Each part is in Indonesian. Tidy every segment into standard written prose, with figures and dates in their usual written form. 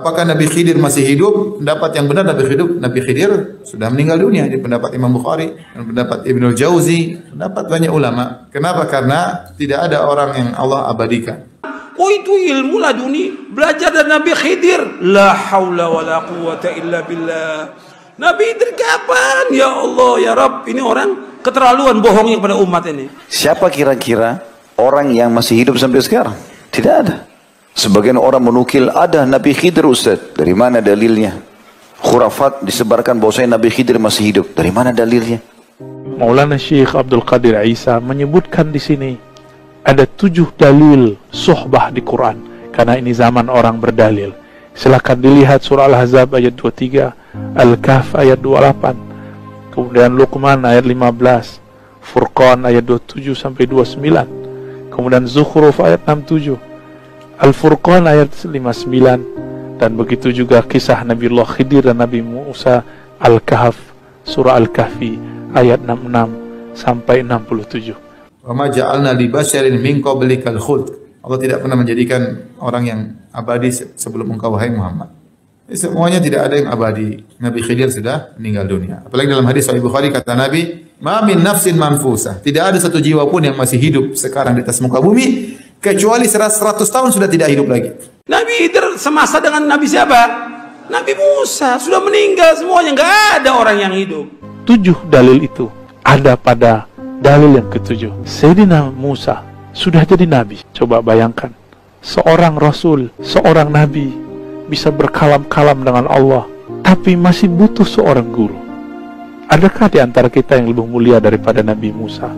Apakah Nabi Khidir masih hidup? Pendapat yang benar Nabi Khidir sudah meninggal dunia. Ini pendapat Imam Bukhari dan pendapat Ibnu Jauzi, pendapat banyak ulama. Kenapa? Karena tidak ada orang yang Allah abadikan. Oh, itu ilmu laduni, belajar dari Nabi Khidir. La haula wa la quwata illa billah. Nabi Khidir kapan? Ya Allah, ya Rabb, ini orang keterlaluan bohongnya kepada umat ini. Siapa kira-kira orang yang masih hidup sampai sekarang? Tidak ada. Sebagian orang menukil ada Nabi Khidir, Ustaz. Dari mana dalilnya? Khurafat disebarkan bahwasanya Nabi Khidir masih hidup. Dari mana dalilnya? Maulana Syekh Abdul Qadir Isa menyebutkan di sini ada 7 dalil suhbah di Quran. Karena ini zaman orang berdalil. Silakan dilihat surah Al-Ahzab ayat 23, Al-Kahf ayat 28, kemudian Luqman ayat 15, Furqan ayat 27 sampai 29, kemudian Zukhruf ayat 67, Al-Furqan ayat 59, dan begitu juga kisah Nabiullah Khidir dan Nabi Musa, Al-Kahf, surah Al-Kahfi ayat 66 sampai 67. Wa ma ja'alna li basyarin min qablikal khuld. Allah tidak pernah menjadikan orang yang abadi sebelum engkau, wahai Muhammad. Semuanya tidak ada yang abadi. Nabi Khidir sudah meninggal dunia. Apalagi dalam hadis Sahih Bukhari kata Nabi, "Ma min nafsin manfusah." Tidak ada satu jiwa pun yang masih hidup sekarang di atas muka bumi kecuali 100 tahun sudah tidak hidup lagi. Nabi Khidir semasa dengan Nabi siapa? Nabi Musa, sudah meninggal semuanya, nggak ada orang yang hidup. 7 dalil itu ada pada dalil yang ke-7. Sayyidina Musa sudah jadi nabi. Coba bayangkan, seorang rasul, seorang nabi bisa berkalam-kalam dengan Allah, tapi masih butuh seorang guru. Adakah di antara kita yang lebih mulia daripada Nabi Musa?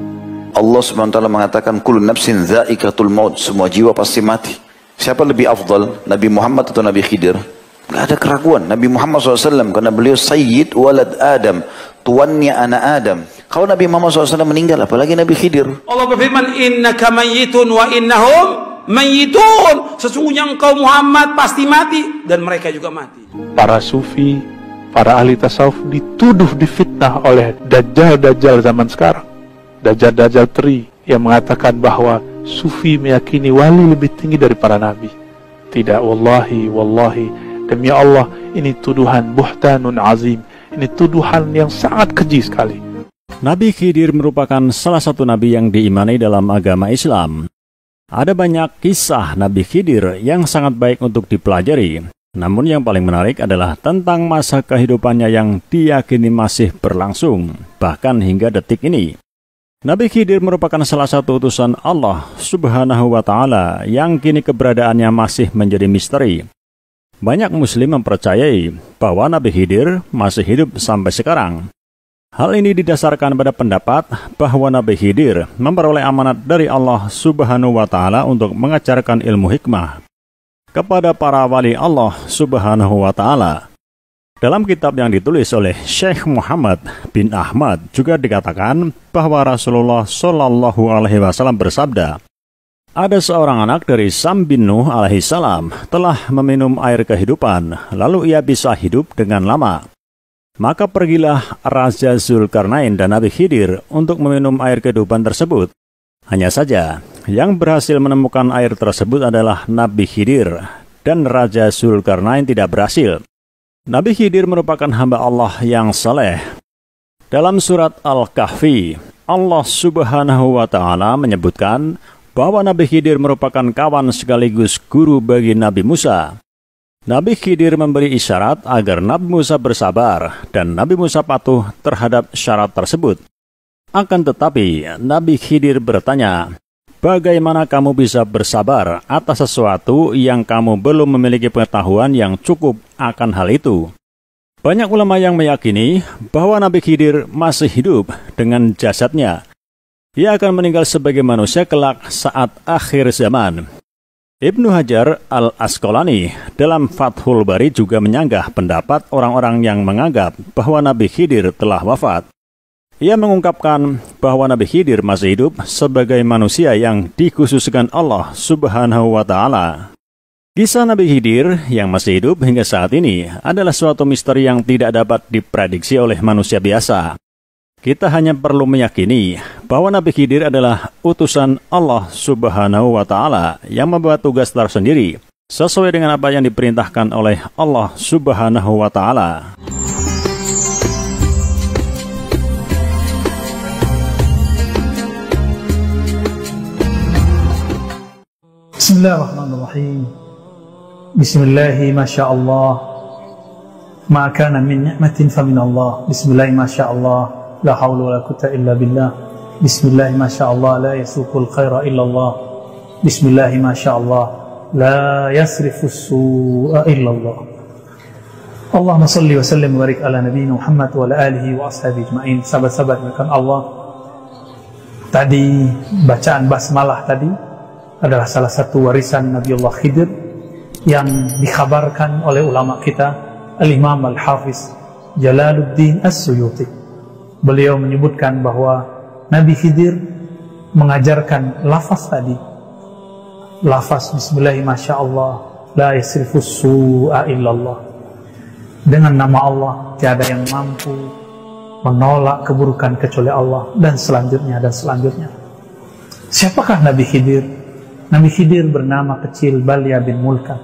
Allah SWT mengatakan kullu nafsin dha'iqatul maut, semua jiwa pasti mati. Siapa lebih afdal, Nabi Muhammad atau Nabi Khidir? Tidak ada keraguan. Nabi Muhammad SAW, karena beliau sayyid walad Adam, tuannya anak Adam. Kalau Nabi Muhammad SAW meninggal, apalagi Nabi Khidir. Allah berfirman, innaka mayyitun wa innahum mayyitun. Sesungguhnya engkau Muhammad pasti mati dan mereka juga mati. Para sufi, para ahli tasawuf dituduh, difitnah oleh dajjal-dajjal zaman sekarang. Dajjal-dajjal teri yang mengatakan bahwa sufi meyakini wali lebih tinggi dari para nabi. Tidak, wallahi, demi Allah, ini tuduhan buhtanun azim. Ini tuduhan yang sangat keji sekali. Nabi Khidir merupakan salah satu nabi yang diimani dalam agama Islam. Ada banyak kisah Nabi Khidir yang sangat baik untuk dipelajari. Namun yang paling menarik adalah tentang masa kehidupannya yang diyakini masih berlangsung, bahkan hingga detik ini. Nabi Khidir merupakan salah satu utusan Allah Subhanahu wa Ta'ala yang kini keberadaannya masih menjadi misteri. Banyak Muslim mempercayai bahwa Nabi Khidir masih hidup sampai sekarang. Hal ini didasarkan pada pendapat bahwa Nabi Khidir memperoleh amanat dari Allah Subhanahu wa Ta'ala untuk mengajarkan ilmu hikmah kepada para wali Allah Subhanahu wa Ta'ala. Dalam kitab yang ditulis oleh Syekh Muhammad bin Ahmad juga dikatakan bahwa Rasulullah Shallallahu Alaihi Wasallam bersabda, ada seorang anak dari Sam bin Nuh alaihissalam telah meminum air kehidupan, lalu ia bisa hidup dengan lama. Maka pergilah Raja Zulkarnain dan Nabi Khidir untuk meminum air kehidupan tersebut. Hanya saja, yang berhasil menemukan air tersebut adalah Nabi Khidir, dan Raja Zulkarnain tidak berhasil. Nabi Khidir merupakan hamba Allah yang saleh. Dalam surat Al-Kahfi, Allah Subhanahu wa Ta'ala menyebutkan bahwa Nabi Khidir merupakan kawan sekaligus guru bagi Nabi Musa. Nabi Khidir memberi isyarat agar Nabi Musa bersabar dan Nabi Musa patuh terhadap syarat tersebut. Akan tetapi, Nabi Khidir bertanya, bagaimana kamu bisa bersabar atas sesuatu yang kamu belum memiliki pengetahuan yang cukup akan hal itu? Banyak ulama yang meyakini bahwa Nabi Khidir masih hidup dengan jasadnya. Ia akan meninggal sebagai manusia kelak saat akhir zaman. Ibnu Hajar al-Asqalani dalam Fathul Bari juga menyanggah pendapat orang-orang yang menganggap bahwa Nabi Khidir telah wafat. Ia mengungkapkan bahwa Nabi Khidir masih hidup sebagai manusia yang dikhususkan Allah Subhanahu wa Ta'ala. Kisah Nabi Khidir yang masih hidup hingga saat ini adalah suatu misteri yang tidak dapat diprediksi oleh manusia biasa. Kita hanya perlu meyakini bahwa Nabi Khidir adalah utusan Allah Subhanahu wa Ta'ala yang membawa tugas tersendiri sesuai dengan apa yang diperintahkan oleh Allah Subhanahu wa Ta'ala. Bismillahirrahmanirrahim. Bismillahi masyaallah. Ma kana min ni'matin fa min Allah. Bismillahi masyaallah. La haula wala quwwata illa billah. Bismillahi masyaallah la yasuqul khaira illa Allah. Bismillahi masyaallah la yasrifus su'a illa Allah. Allahumma salli wa sallim wa barik ala nabiyina Muhammad wa ala alihi wa ashabihi ajma'in. Sahabat-sahabat yang Allah, tadi bacaan basmalah tadi adalah salah satu warisan Nabiullah Khidir yang dikhabarkan oleh ulama kita, Al-Imam Al-Hafiz Jalaluddin As-Suyuti. Beliau menyebutkan bahwa Nabi Khidir mengajarkan lafaz tadi, lafaz Bismillahi masyaallah la yasrifus su'a illallah. Dengan nama Allah tiada yang mampu menolak keburukan kecuali Allah, dan selanjutnya dan selanjutnya. Siapakah Nabi Khidir? Nabi Khidir bernama kecil Balya bin Mulkan.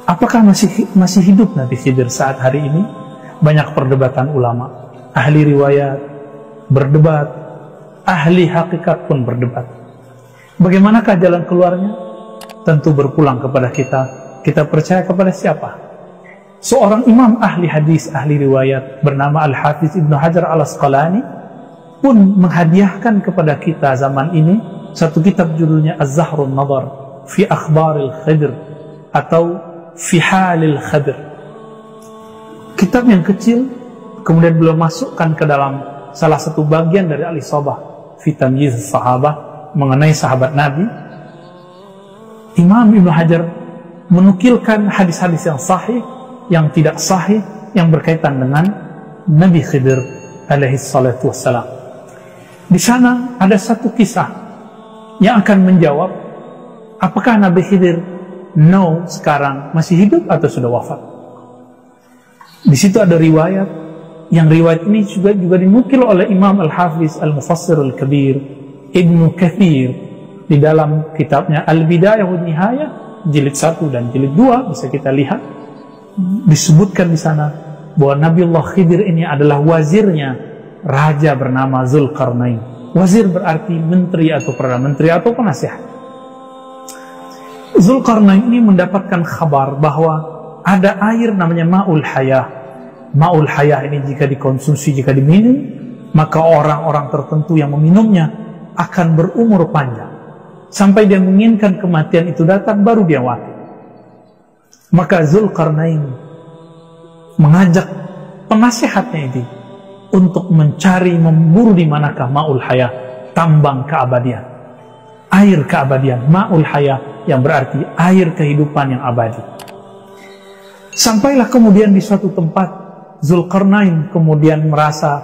Apakah masih hidup Nabi Khidir saat hari ini? Banyak perdebatan ulama. Ahli riwayat berdebat, ahli hakikat pun berdebat. Bagaimanakah jalan keluarnya? Tentu berpulang kepada kita. Kita percaya kepada siapa? Seorang imam ahli hadis, ahli riwayat bernama Al-Hafiz Ibnu Hajar Al-Asqalani pun menghadiahkan kepada kita zaman ini satu kitab judulnya Az-Zahrun Nadar fi Akhbaril Khidir atau fi Halil Khidir. Kitab yang kecil, kemudian beliau masukkan ke dalam salah satu bagian dari Al-Isabah fi Tamyiz Sahabah, mengenai sahabat Nabi. Imam Ibnu Hajar menukilkan hadis-hadis yang sahih, yang tidak sahih, yang berkaitan dengan Nabi Khidir alaihi salatu wassalam. Di sana ada satu kisah yang akan menjawab apakah Nabi Khidir sekarang masih hidup atau sudah wafat. Di situ ada riwayat, yang riwayat ini juga dinukil oleh Imam Al-Hafiz Al-Mufassir Al-Kabir Ibnu Katsir di dalam kitabnya Al-Bidayah wa Nihayah jilid 1 dan jilid 2, bisa kita lihat. Disebutkan di sana bahwa Nabiullah Khidir ini adalah wazirnya raja bernama Zulkarnain. Wazir berarti menteri atau perdana menteri atau penasihat. Zulkarnain ini mendapatkan kabar bahwa ada air namanya Ma'ul Hayah. Ma'ul Hayah ini jika dikonsumsi, jika diminum, maka orang-orang tertentu yang meminumnya akan berumur panjang. Sampai dia menginginkan kematian itu datang, baru dia mati. Maka Zulkarnain mengajak penasihatnya itu untuk mencari, memburu di manakah Ma'ul Hayah, tambang keabadian, air keabadian, Ma'ul Hayah yang berarti air kehidupan yang abadi. Sampailah kemudian di suatu tempat, Zulkarnain kemudian merasa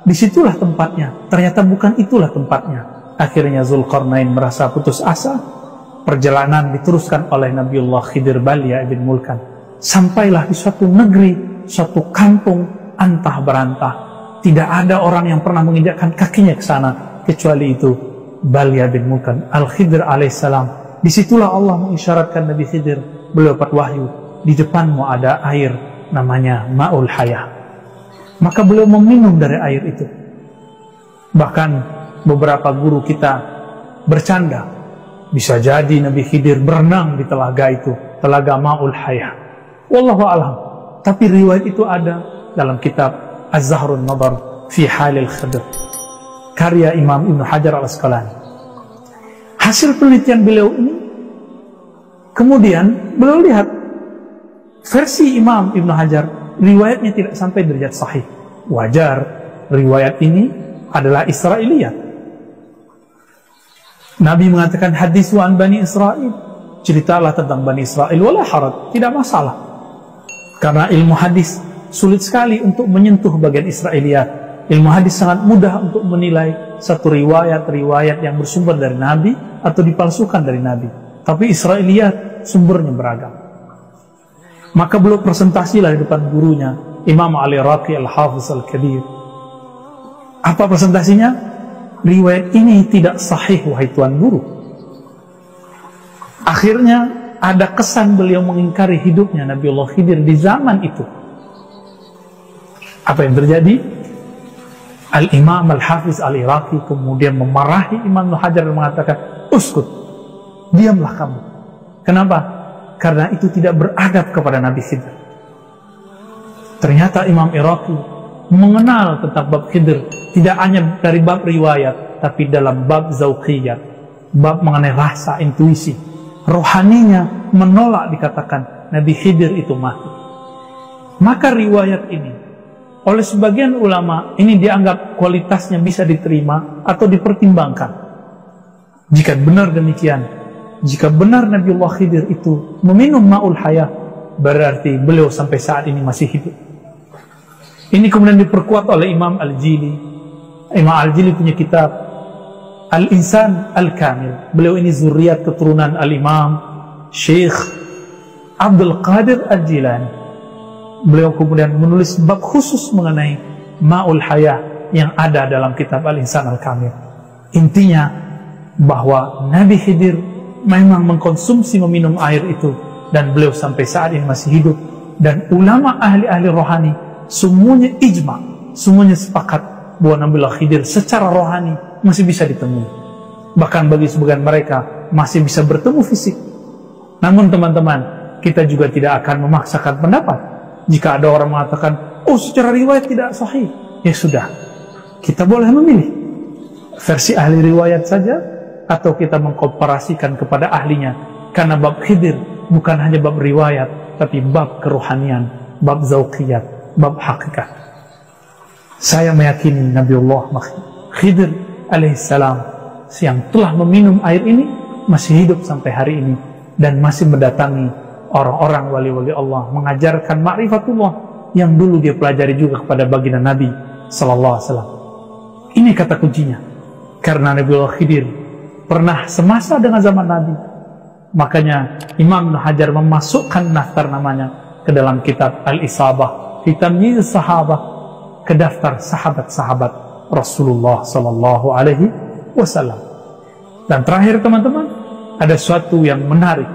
disitulah tempatnya, ternyata bukan itulah tempatnya. Akhirnya Zulkarnain merasa putus asa. Perjalanan diteruskan oleh Nabiullah Khidir Balya bin Mulkan. Sampailah di suatu negeri, suatu kampung antah berantah. Tidak ada orang yang pernah menginjakkan kakinya ke sana kecuali itu Balya bin Mulkan, Al-Khidir alaihissalam. Disitulah Allah mengisyaratkan Nabi Khidir, beliau dapat wahyu, di depanmu ada air namanya Ma'ul Hayah. Maka beliau meminum dari air itu. Bahkan beberapa guru kita bercanda, bisa jadi Nabi Khidir berenang di telaga itu, telaga Ma'ul Hayah. Wallahu a'lam. Tapi riwayat itu ada dalam kitab Az-Zahrun Nadar fi Halil Khidir, karya Imam Ibnu Hajar Al-Asqalani. Hasil penelitian beliau ini, kemudian beliau lihat versi Imam Ibnu Hajar, riwayatnya tidak sampai derajat sahih. Wajar, riwayat ini adalah Israiliyat. Nabi mengatakan hadis an Bani Israel, ceritalah tentang Bani Israel, wala haraj, tidak masalah. Karena ilmu hadis sulit sekali untuk menyentuh bagian Israiliyat. Ilmu hadis sangat mudah untuk menilai satu riwayat-riwayat yang bersumber dari Nabi atau dipalsukan dari Nabi. Tapi Israiliyat sumbernya beragam. Maka beliau presentasilah di depan gurunya, Imam Ali Raqi Al-Hafiz Al-Kabir. Apa presentasinya? Riwayat ini tidak sahih, wahai tuan guru. Akhirnya ada kesan beliau mengingkari hidupnya Nabiullah Khidir di zaman itu. Apa yang terjadi? Al-Imam Al-Hafiz Al-Iraqi kemudian memarahi Imam Ibnu Hajar dan mengatakan, uskut, diamlah kamu. Kenapa? Karena itu tidak beradab kepada Nabi Khidir. Ternyata Imam Iraqi mengenal tentang bab Khidir tidak hanya dari bab riwayat, tapi dalam bab zauqiyat, bab mengenai rasa, intuisi. Rohaninya menolak dikatakan Nabi Khidir itu mati. Maka riwayat ini oleh sebagian ulama ini dianggap kualitasnya bisa diterima atau dipertimbangkan. Jika benar demikian, jika benar Nabiullah Khidir itu meminum ma'ul hayah, berarti beliau sampai saat ini masih hidup. Ini kemudian diperkuat oleh Imam Al-Jili. Imam Al-Jili punya kitab Al-Insan Al-Kamil. Beliau ini zuriat keturunan Al-Imam Syekh Abdul Qadir Al-Jilani. Beliau kemudian menulis bab khusus mengenai ma'ul hayah yang ada dalam kitab Al-Insan Al-Kamil. Intinya bahwa Nabi Khidir memang mengkonsumsi meminum air itu, dan beliau sampai saat ini masih hidup. Dan ulama ahli-ahli rohani semuanya ijma, semuanya sepakat bahwa Nabiullah Khidir secara rohani masih bisa ditemui. Bahkan bagi sebagian mereka masih bisa bertemu fisik. Namun teman-teman, kita juga tidak akan memaksakan pendapat. Jika ada orang mengatakan, oh secara riwayat tidak sahih, ya sudah, kita boleh memilih versi ahli riwayat saja, atau kita mengkomparasikan kepada ahlinya. Karena bab Khidir bukan hanya bab riwayat, tapi bab kerohanian, bab zauqiyat, bab hakikat. Saya meyakini Nabiullah Khidir alaihissalam yang telah meminum air ini masih hidup sampai hari ini, dan masih mendatangi orang-orang wali-wali Allah, mengajarkan ma'rifatullah yang dulu dia pelajari juga kepada baginda Nabi sallallahu alaihi wasallam. Ini kata kuncinya. Karena Nabiullah Khidir pernah semasa dengan zaman Nabi. Makanya Imam Ibnu Hajar memasukkan daftar namanya ke dalam kitab Al-Isabah fi Tamyiz Sahabah, ke daftar sahabat-sahabat Rasulullah sallallahu alaihi wasallam. Dan terakhir teman-teman, ada suatu yang menarik,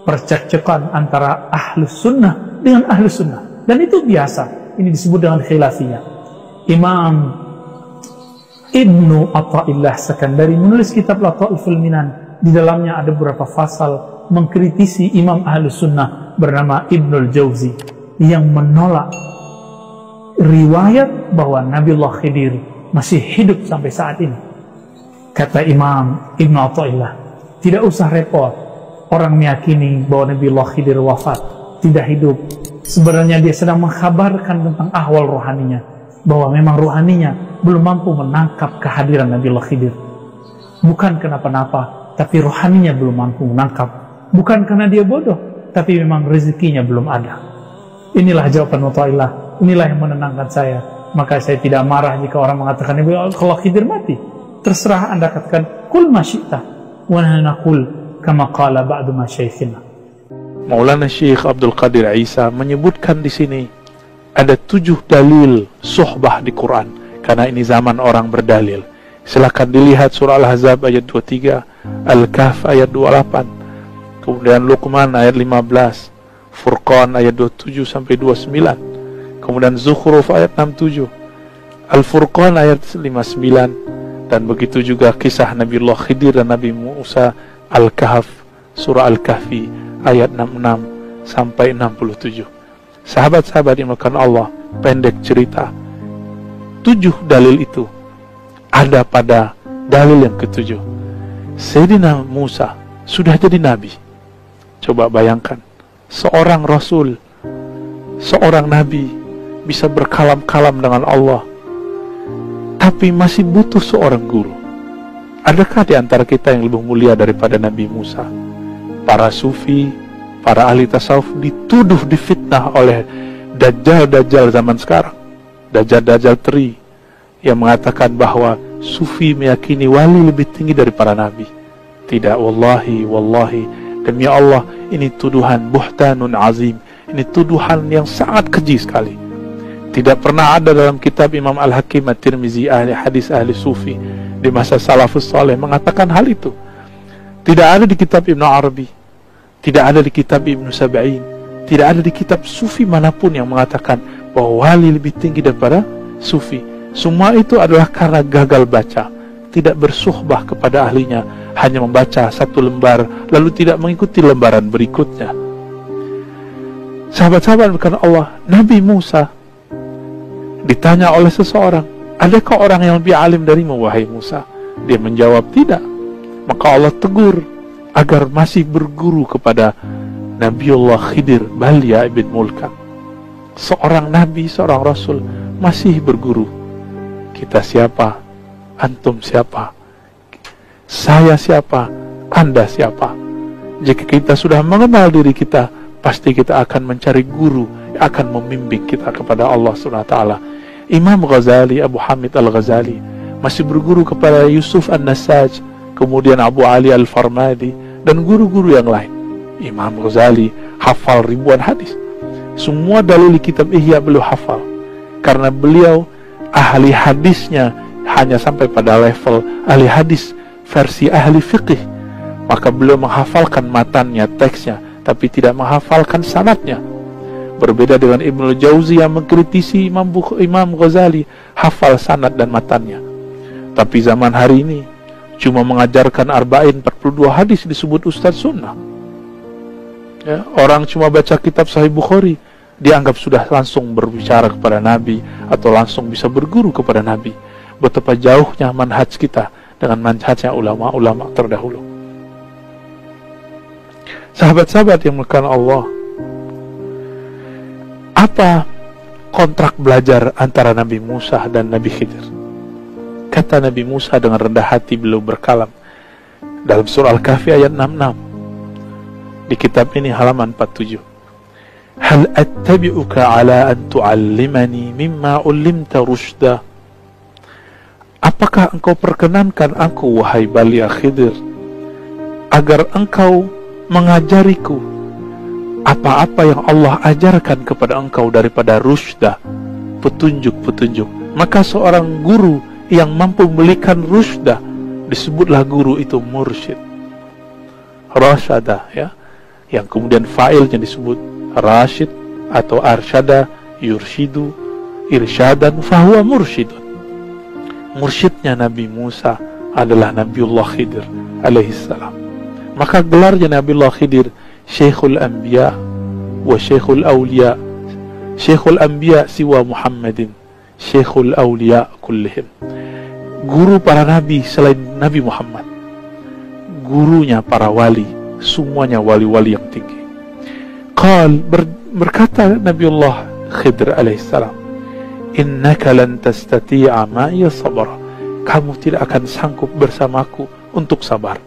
percekcokan antara ahlus sunnah dengan ahlus sunnah, dan itu biasa. Ini disebut dengan khilafiyah. Imam Ibnu Athaillah Sakandari menulis kitab Lataiful Minan. Di dalamnya ada beberapa pasal mengkritisi imam ahlus sunnah bernama Ibnul Jauzi yang menolak riwayat bahwa Nabiullah Khidir masih hidup sampai saat ini. Kata Imam Ibnu Athaillah, tidak usah repot orang meyakini bahwa Nabiullah Khidir wafat, tidak hidup. Sebenarnya dia sedang mengkhabarkan tentang ahwal rohaninya, bahwa memang rohaninya belum mampu menangkap kehadiran Nabiullah Khidir. Bukan kenapa-napa, tapi rohaninya belum mampu menangkap. Bukan karena dia bodoh, tapi memang rezekinya belum ada. Inilah jawaban Athaillah. Inilah yang menenangkan saya. Maka saya tidak marah jika orang mengatakan kalau Khidir mati. Terserah Anda katakan, kul ma syi'ta wa naqul kama qala ba'du masyayikhina. Maulana Syekh Abdul Qadir Isa menyebutkan di sini ada 7 dalil suhbah di Quran, karena ini zaman orang berdalil. Silakan dilihat surah Al-Ahzab ayat 23, Al-Kahf ayat 28, kemudian Luqman ayat 15, Furqan ayat 27 sampai 29, kemudian Zukhruf ayat 67, Al-Furqan ayat 59, dan begitu juga kisah Nabiullah Khidir dan Nabi Musa, Al-Kahf, surah Al-Kahfi ayat 66 sampai 67. Sahabat-sahabat yang dimuliakan Allah, pendek cerita, 7 dalil itu ada pada dalil yang ke-7. Sayyidina Musa sudah jadi nabi. Coba bayangkan, seorang rasul, seorang nabi bisa berkalam-kalam dengan Allah, tapi masih butuh seorang guru. Adakah di antara kita yang lebih mulia daripada Nabi Musa? Para sufi, para ahli tasawuf dituduh, difitnah oleh dajjal-dajjal zaman sekarang, dajjal-dajjal teri, yang mengatakan bahwa sufi meyakini wali lebih tinggi dari para nabi. Tidak, wallahi, wallahi, demi Allah, ini tuduhan buhtanun azim. Ini tuduhan yang sangat keji sekali. Tidak pernah ada dalam kitab Imam Al-Hakim At-Tirmizi, ahli hadis, ahli sufi di masa salafus saleh, mengatakan hal itu. Tidak ada di kitab Ibnu Arabi, Tidak ada di kitab Ibnu Sab'in, tidak ada di kitab sufi manapun yang mengatakan bahwa wali lebih tinggi daripada sufi. Semua itu adalah karena gagal baca, tidak bersuhbah kepada ahlinya, hanya membaca satu lembar lalu tidak mengikuti lembaran berikutnya. Sahabat-sahabat bukan Allah, Nabi Musa ditanya oleh seseorang, adakah orang yang lebih alim darimu wahai Musa? Dia menjawab tidak. Maka Allah tegur agar masih berguru kepada Nabiullah Khidir, Balya ibn Mulkan. Seorang nabi, seorang rasul masih berguru. Kita siapa? Antum siapa? Saya siapa? Anda siapa? Jika kita sudah mengenal diri kita, pasti kita akan mencari guru yang akan membimbing kita kepada Allah SWT. Imam Ghazali, Abu Hamid Al-Ghazali masih berguru kepada Yusuf An-Nasaj, kemudian Abu Ali Al-Farmadi, dan guru-guru yang lain. Imam Ghazali hafal ribuan hadis. Semua dalil kitab Ihya beliau hafal, karena beliau ahli hadisnya hanya sampai pada level ahli hadis versi ahli fikih. Maka beliau menghafalkan matannya, teksnya, tapi tidak menghafalkan sanadnya. Berbeda dengan Ibnu Jauzi yang mengkritisi Imam Ghazali, hafal sanad dan matannya. Tapi zaman hari ini cuma mengajarkan arba'in 42 hadis disebut Ustadz Sunnah. Ya, orang cuma baca kitab Sahih Bukhari dianggap sudah langsung berbicara kepada Nabi atau langsung bisa berguru kepada Nabi. Betapa jauhnya manhaj kita dengan manhajnya ulama-ulama terdahulu. Sahabat-sahabat yang dimuliakan Allah, apa kontrak belajar antara Nabi Musa dan Nabi Khidir? Kata Nabi Musa dengan rendah hati beliau berkalam dalam surah Al-Kahfi ayat 66. Di kitab ini halaman 47. Hal attabi'uka ala an tu'allimani mimma ulimta rushda. Apakah engkau perkenankan aku wahai Balya Khidir agar engkau mengajariku apa-apa yang Allah ajarkan kepada engkau daripada rushda, petunjuk-petunjuk. Maka seorang guru yang mampu memberikan rushda disebutlah guru itu mursyid. Rasyada, ya, yang kemudian fa'ilnya disebut rasyid atau arsyada, yurshidu, irsyadan, fahuwa mursyidun. Mursyidnya Nabi Musa adalah Nabiullah Khidir alaihissalam. Maka gelarnya Nabiullah Khidir Syekhul Anbiya wa Syekhul Awliya. Syekhul Anbiya siwa Muhammadin, Syekhul Awliya kullihim. Guru para nabi selain Nabi Muhammad, gurunya para wali, semuanya wali-wali yang tinggi. Berkata Nabiullah Khidir alaihissalam, innaka lan tastati'a ma'iya sabra. Kamu tidak akan sanggup bersamaku untuk sabar.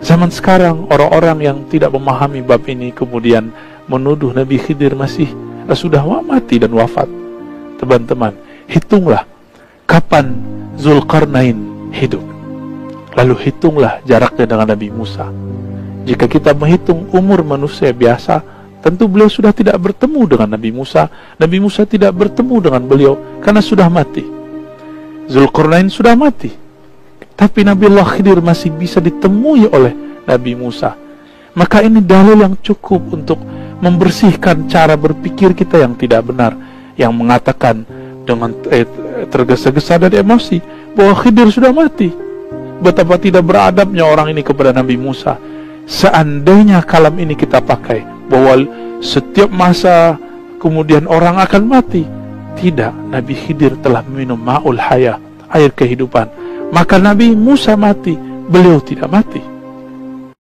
Zaman sekarang orang-orang yang tidak memahami bab ini kemudian menuduh Nabi Khidir sudah mati dan wafat. Teman-teman, hitunglah kapan Zulkarnain hidup, lalu hitunglah jaraknya dengan Nabi Musa. Jika kita menghitung umur manusia biasa, tentu beliau sudah tidak bertemu dengan Nabi Musa. Nabi Musa tidak bertemu dengan beliau karena sudah mati. Zulkarnain sudah mati, tapi Nabiullah Khidir masih bisa ditemui oleh Nabi Musa. Maka ini dalil yang cukup untuk membersihkan cara berpikir kita yang tidak benar, yang mengatakan dengan tergesa-gesa dan emosi bahwa Khidir sudah mati. Betapa tidak beradabnya orang ini kepada Nabi Musa. Seandainya kalam ini kita pakai bahwa setiap masa kemudian orang akan mati, tidak, Nabi Khidir telah minum ma'ul haya, air kehidupan. Maka Nabi Musa mati, beliau tidak mati.